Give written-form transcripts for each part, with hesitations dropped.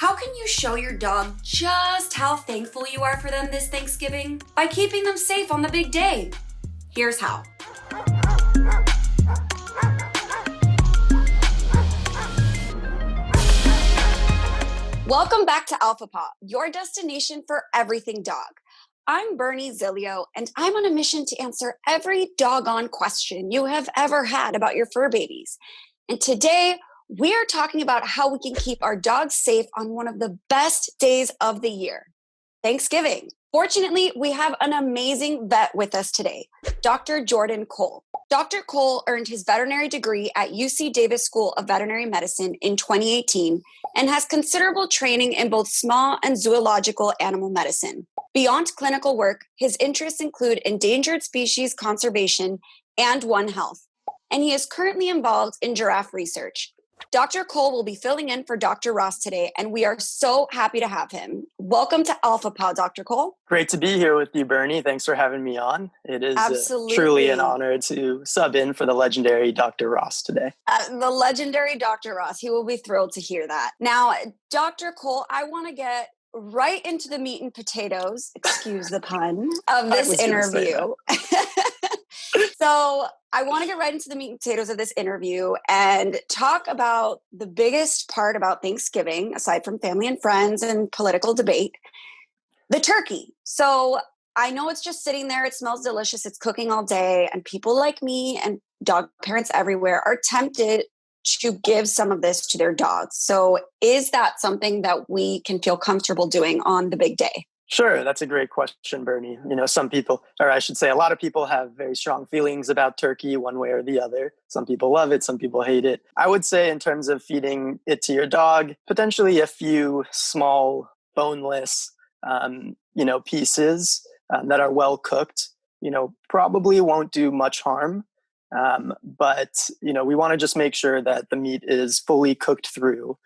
How can you show your dog just how thankful you are for them this Thanksgiving? By keeping them safe on the big day. Here's how. Welcome back to Alpha Paw, your destination for everything dog. I'm Bernie Zilio, and I'm on a mission to answer every doggone question you have ever had about your fur babies. And today, we are talking about how we can keep our dogs safe on one of the best days of the year, Thanksgiving. Fortunately, we have an amazing vet with us today, Dr. Jordan Cole. Dr. Cole earned his veterinary degree at UC Davis School of Veterinary Medicine in 2018 and has considerable training in both small and zoological animal medicine. Beyond clinical work, his interests include endangered species conservation and One Health, and he is currently involved in giraffe research. Dr. Cole will be filling in for Dr. Ross today, and we are so happy to have him. Welcome to Alpha Paw, Dr. Cole. Great to be here with you, Bernie. Thanks for having me on. It is truly an honor to sub in for the legendary Dr. Ross today. The legendary Dr. Ross. He will be thrilled to hear that. Now, Dr. Cole, I want to get right into the meat and potatoes, excuse the pun, of this interview. So I want to get right into the meat and potatoes of this interview and talk about the biggest part about Thanksgiving, aside from family and friends and political debate, the turkey. So I know it's just sitting there. It smells delicious. It's cooking all day. And people like me and dog parents everywhere are tempted to give some of this to their dogs. So is that something that we can feel comfortable doing on the big day? Sure. That's a great question, Bernie. You know, some people, or I should say a lot of people have very strong feelings about turkey one way or the other. Some people love it. Some people hate it. I would say in terms of feeding it to your dog, potentially a few small boneless, pieces that are well cooked, probably won't do much harm. But we want to just make sure that the meat is fully cooked through.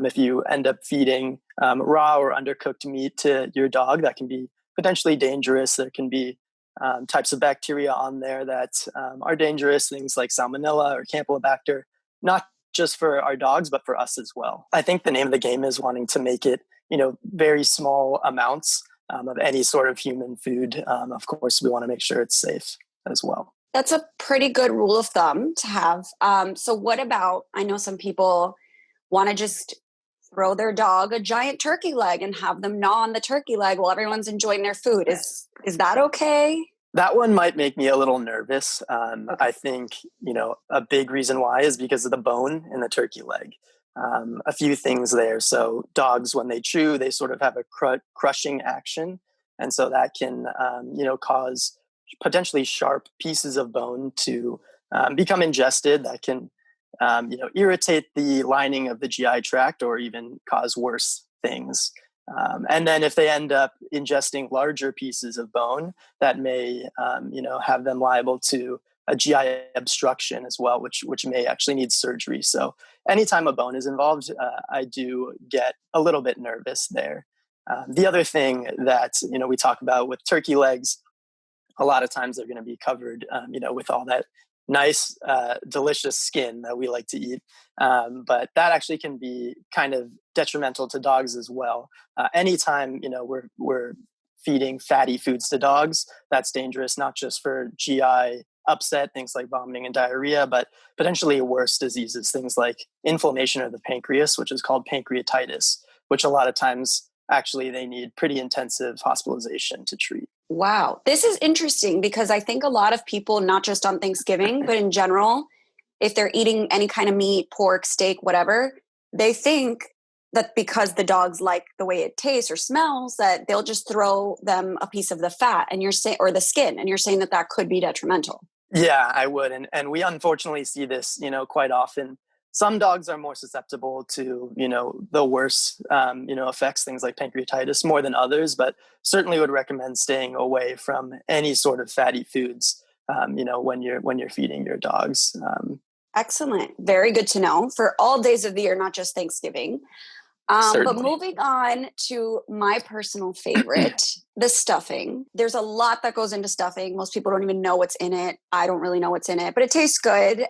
If you end up feeding raw or undercooked meat to your dog, that can be potentially dangerous. There can be types of bacteria on there that are dangerous, things like salmonella or campylobacter, not just for our dogs, but for us as well. I think the name of the game is wanting to make it, very small amounts of any sort of human food. Of course, we want to make sure it's safe as well. That's a pretty good rule of thumb to have. So what about, I know some people want to just throw their dog a giant turkey leg and have them gnaw on the turkey leg while everyone's enjoying their food. Is that okay? That one might make me a little nervous. Okay. I think, a big reason why is because of the bone in the turkey leg. A few things there. So dogs, when they chew, they sort of have a crushing action. And so that can, cause potentially sharp pieces of bone to become ingested. That can irritate the lining of the GI tract or even cause worse things. And then if they end up ingesting larger pieces of bone, that may, have them liable to a GI obstruction as well, which may actually need surgery. So anytime a bone is involved, I do get a little bit nervous there. The other thing that, we talk about with turkey legs, a lot of times they're going to be covered, with all that nice, delicious skin that we like to eat. But that actually can be kind of detrimental to dogs as well. Anytime, we're feeding fatty foods to dogs, that's dangerous, not just for GI upset, things like vomiting and diarrhea, but potentially worse diseases, things like inflammation of the pancreas, which is called pancreatitis, which a lot of times actually they need pretty intensive hospitalization to treat. Wow. This is interesting because I think a lot of people, not just on Thanksgiving, but in general, if they're eating any kind of meat, pork, steak, whatever, they think that because the dogs like the way it tastes or smells, that they'll just throw them a piece of the fat and you're saying, or the skin, and you're saying that that could be detrimental. Yeah, I would. And we unfortunately see this, quite often. Some dogs are more susceptible to, the worst, effects, things like pancreatitis more than others, but certainly would recommend staying away from any sort of fatty foods, when you're feeding your dogs. Excellent. Very good to know for all days of the year, not just Thanksgiving. But moving on to my personal favorite, the stuffing. There's a lot that goes into stuffing. Most people don't even know what's in it. I don't really know what's in it, but it tastes good.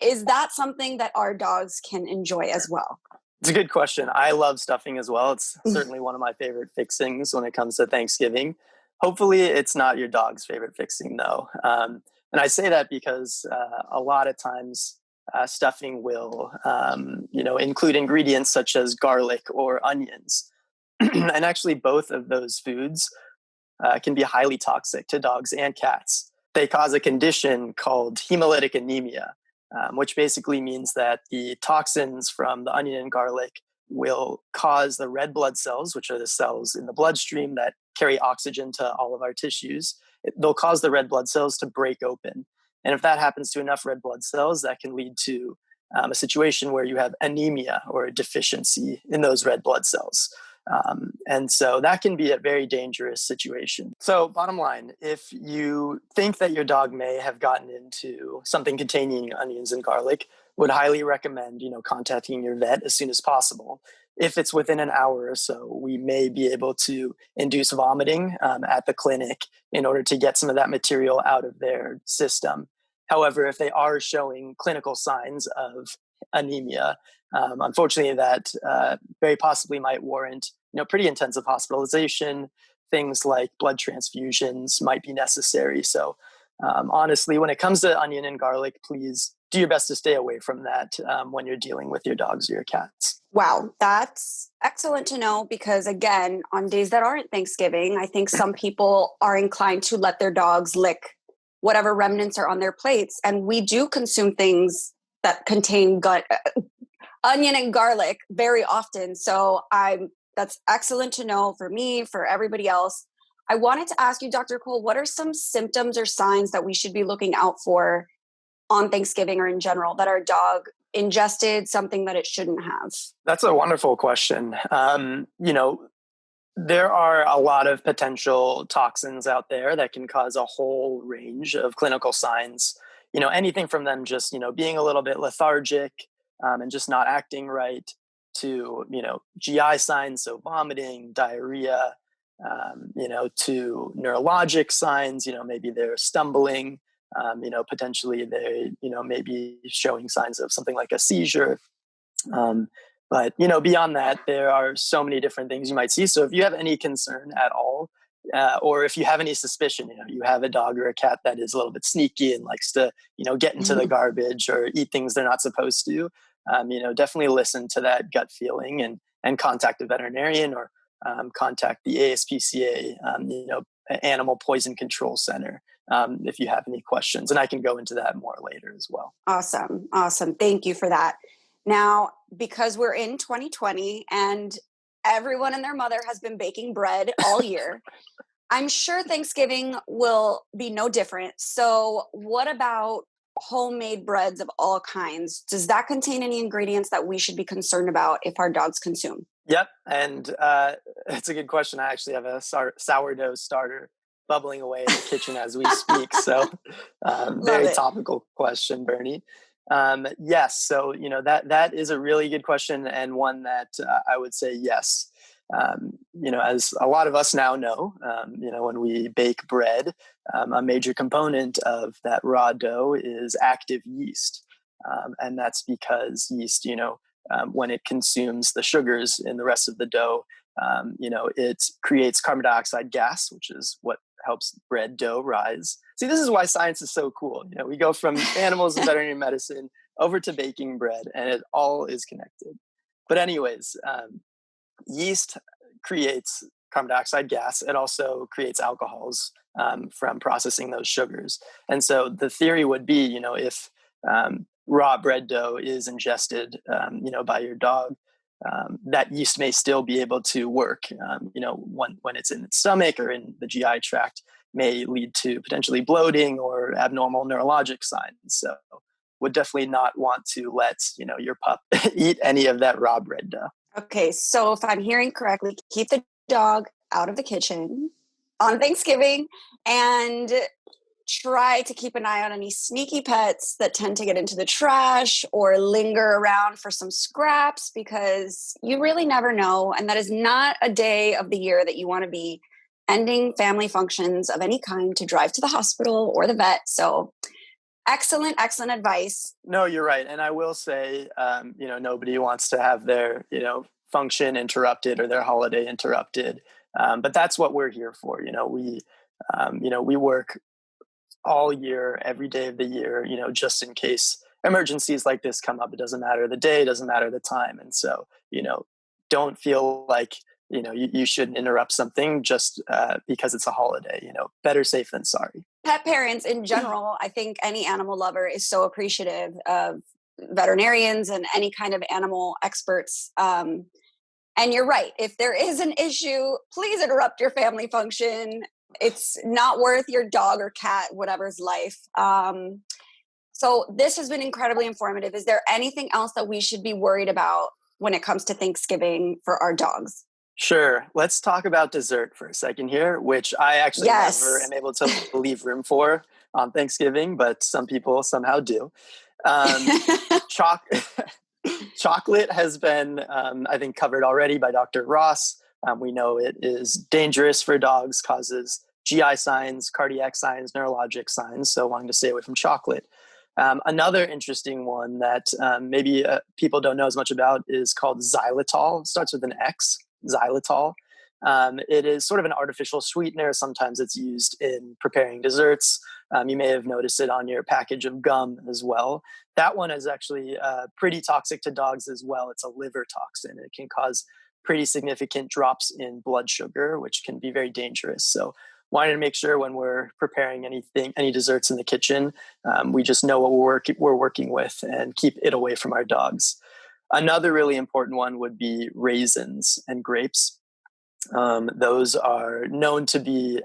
Is that something that our dogs can enjoy as well? It's a good question. I love stuffing as well. It's certainly one of my favorite fixings when it comes to Thanksgiving. Hopefully, it's not your dog's favorite fixing, though. And I say that because a lot of times stuffing will, include ingredients such as garlic or onions. And actually, both of those foods can be highly toxic to dogs and cats. They cause a condition called hemolytic anemia, which basically means that the toxins from the onion and garlic will cause the red blood cells, which are the cells in the bloodstream that carry oxygen to all of our tissues. They'll cause the red blood cells to break open. And if that happens to enough red blood cells, that can lead to a situation where you have anemia or a deficiency in those red blood cells. And so that can be a very dangerous situation. So bottom line, if you think that your dog may have gotten into something containing onions and garlic, would highly recommend, contacting your vet as soon as possible. If it's within an hour or so, we may be able to induce vomiting at the clinic in order to get some of that material out of their system. However, if they are showing clinical signs of anemia, unfortunately, that very possibly might warrant, pretty intensive hospitalization. Things like blood transfusions might be necessary. So, honestly, when it comes to onion and garlic, please do your best to stay away from that when you're dealing with your dogs or your cats. Wow, that's excellent to know because, again, on days that aren't Thanksgiving, I think some people are inclined to let their dogs lick whatever remnants are on their plates. And we do consume things that contain onion and garlic very often. So that's excellent to know for me, for everybody else. I wanted to ask you, Dr. Cole, what are some symptoms or signs that we should be looking out for on Thanksgiving or in general that our dog ingested something that it shouldn't have? That's a wonderful question. There are a lot of potential toxins out there that can cause a whole range of clinical signs. Anything from them just, being a little bit lethargic and just not acting right to, GI signs, so vomiting, diarrhea, to neurologic signs, maybe they're stumbling, potentially they, maybe showing signs of something like a seizure. But beyond that, there are so many different things you might see. So if you have any concern at all, or if you have any suspicion, you have a dog or a cat that is a little bit sneaky and likes to, get into the garbage or eat things they're not supposed to, definitely listen to that gut feeling and contact a veterinarian or contact the ASPCA, Animal Poison Control Center, if you have any questions. And I can go into that more later as well. Awesome. Thank you for that. Now, because we're in 2020 and everyone and their mother has been baking bread all year, I'm sure Thanksgiving will be no different. So what about homemade breads of all kinds? Does that contain any ingredients that we should be concerned about if our dogs consume? Yep. And it's a good question. I actually have a sourdough starter bubbling away in the kitchen as we speak. So very topical question, Bernie. Yes. So, that is a really good question and one that I would say yes. As a lot of us now know, when we bake bread, a major component of that raw dough is active yeast. And that's because yeast, when it consumes the sugars in the rest of the dough, it creates carbon dioxide gas, which is what helps bread dough rise. See, this is why science is so cool. We go from animals and veterinary medicine over to baking bread, and it all is connected. But anyways, yeast creates carbon dioxide gas. It also creates alcohols from processing those sugars. And so the theory would be, if raw bread dough is ingested, by your dog, that yeast may still be able to work, when it's in its stomach or in the GI tract, may lead to potentially bloating or abnormal neurologic signs. So would definitely not want to let, your pup eat any of that raw bread dough. Okay, so if I'm hearing correctly, keep the dog out of the kitchen on Thanksgiving and try to keep an eye on any sneaky pets that tend to get into the trash or linger around for some scraps because you really never know. And that is not a day of the year that you want to be ending family functions of any kind to drive to the hospital or the vet. So Excellent, excellent advice. No, you're right. And I will say, nobody wants to have their, function interrupted or their holiday interrupted. But that's what we're here for. We work all year, every day of the year, just in case emergencies like this come up. It doesn't matter the day, it doesn't matter the time. And so, don't feel like, you shouldn't interrupt something just because it's a holiday. Better safe than sorry. Pet parents in general, I think any animal lover is so appreciative of veterinarians and any kind of animal experts. And you're right. If there is an issue, please interrupt your family function. It's not worth your dog or cat, whatever's life. So this has been incredibly informative. Is there anything else that we should be worried about when it comes to Thanksgiving for our dogs? Sure. Let's talk about dessert for a second here, which I actually never am able to leave room for on Thanksgiving, but some people somehow do. Chocolate has been, I think, covered already by Dr. Ross. We know it is dangerous for dogs, causes GI signs, cardiac signs, neurologic signs, so wanting to stay away from chocolate. Another interesting one that maybe people don't know as much about is called xylitol. It starts with an X, xylitol. It is sort of an artificial sweetener. Sometimes it's used in preparing desserts. You may have noticed it on your package of gum as well. That one is actually pretty toxic to dogs as well. It's a liver toxin. It can cause pretty significant drops in blood sugar, which can be very dangerous. So wanted to make sure when we're preparing any desserts in the kitchen, we just know what we're working with and keep it away from our dogs. Another really important one would be raisins and grapes. Those are known to be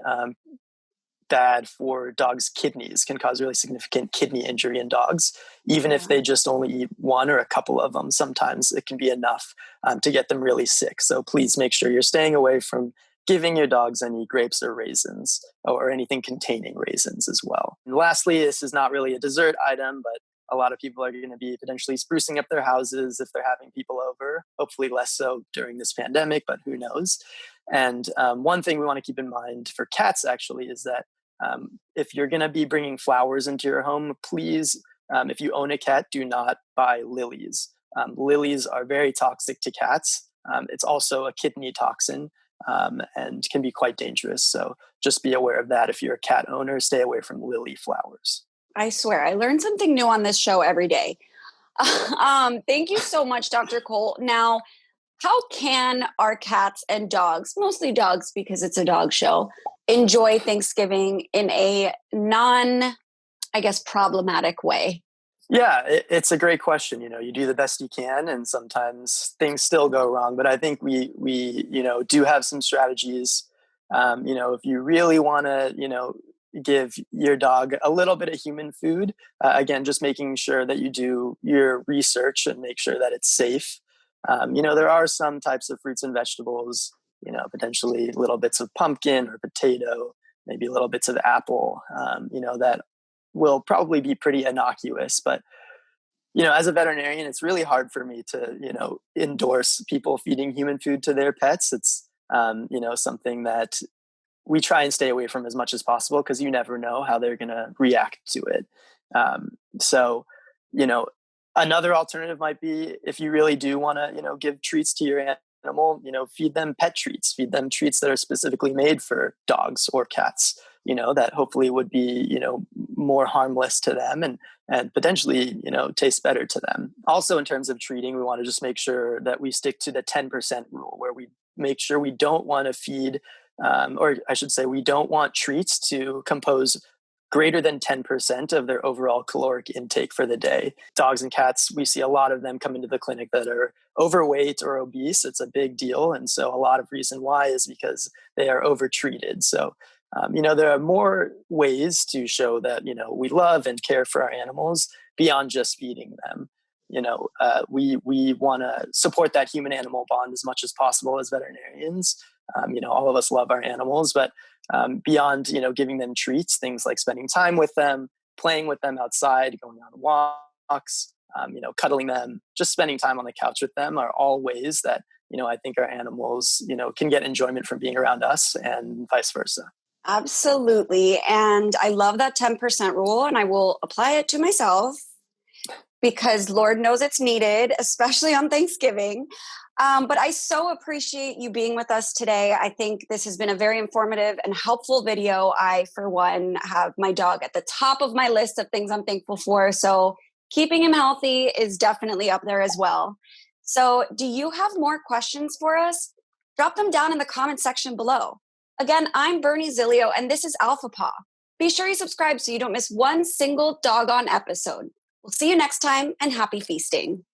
bad for dogs' kidneys, can cause really significant kidney injury in dogs. Even if they just only eat one or a couple of them, sometimes it can be enough to get them really sick. So please make sure you're staying away from giving your dogs any grapes or raisins or anything containing raisins as well. And lastly, this is not really a dessert item, but a lot of people are going to be potentially sprucing up their houses if they're having people over, hopefully less so during this pandemic, but who knows. And one thing we want to keep in mind for cats actually is that if you're going to be bringing flowers into your home, please, if you own a cat, do not buy lilies. Lilies are very toxic to cats. It's also a kidney toxin and can be quite dangerous. So just be aware of that. If you're a cat owner, stay away from lily flowers. I swear, I learn something new on this show every day. Thank you so much, Dr. Cole. Now, how can our cats and dogs, mostly dogs because it's a dog show, enjoy Thanksgiving in a problematic way? Yeah, it's a great question. You do the best you can, and sometimes things still go wrong. But I think we do have some strategies. If you really want to, give your dog a little bit of human food, again, just making sure that you do your research and make sure that it's safe. There are some types of fruits and vegetables, potentially little bits of pumpkin or potato, maybe little bits of apple, that will probably be pretty innocuous. But, as a veterinarian, it's really hard for me to, endorse people feeding human food to their pets. It's, something that we try and stay away from as much as possible because you never know how they're going to react to it. So, another alternative might be if you really do want to, give treats to your animal, feed them pet treats, feed them treats that are specifically made for dogs or cats, that hopefully would be, more harmless to them and potentially, taste better to them. Also, in terms of treating, we want to just make sure that we stick to the 10% rule where we make sure we don't want to feed, or I should say, we don't want treats to compose greater than 10% of their overall caloric intake for the day. Dogs and cats, we see a lot of them come into the clinic that are overweight or obese. It's a big deal. And so a lot of reason why is because they are overtreated. So, there are more ways to show that, we love and care for our animals beyond just feeding them. We want to support that human animal bond as much as possible as veterinarians. All of us love our animals, but beyond, giving them treats, things like spending time with them, playing with them outside, going on walks, cuddling them, just spending time on the couch with them are all ways that, I think our animals, can get enjoyment from being around us and vice versa. Absolutely. And I love that 10% rule, and I will apply it to myself because Lord knows it's needed, especially on Thanksgiving. But I so appreciate you being with us today. I think this has been a very informative and helpful video. I, for one, have my dog at the top of my list of things I'm thankful for. So keeping him healthy is definitely up there as well. So, do you have more questions for us? Drop them down in the comment section below. Again, I'm Bernie Zilio, and this is Alpha Paw. Be sure you subscribe so you don't miss one single doggone episode. We'll see you next time, and happy feasting.